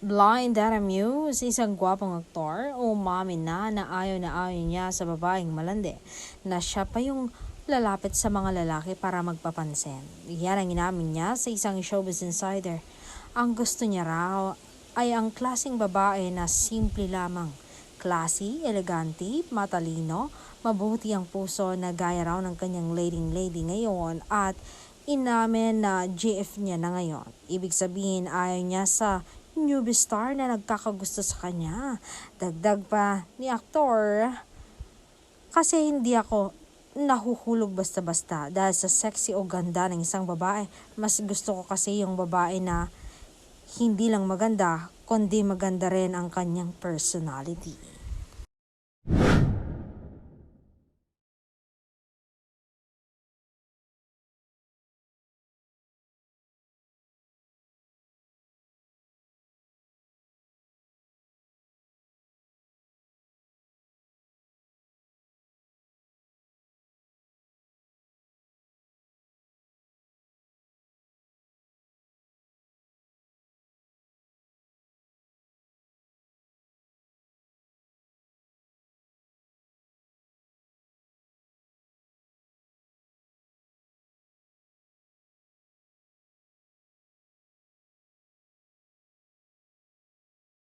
Blind that amuse, isang gwapong aktor, umamin na ayaw niya sa babaeng malandi na siya pa yung lalapit sa mga lalaki para magpapansin. Yan ang inamin niya sa isang Showbiz Insider. Ang gusto niya raw ay ang klaseng babae na simple lamang. Classy, elegante, matalino, mabuti ang puso na gaya raw ng kanyang lady ngayon at inamin na GF niya na ngayon. Ibig sabihin ayaw niya sa newbie star na nagkakagusto sa kanya. Dagdag pa ni aktor, kasi hindi ako nahuhulog basta-basta dahil sa sexy o ganda ng isang babae. Mas gusto ko kasi yung babae na hindi lang maganda, kundi maganda rin ang kanyang personality.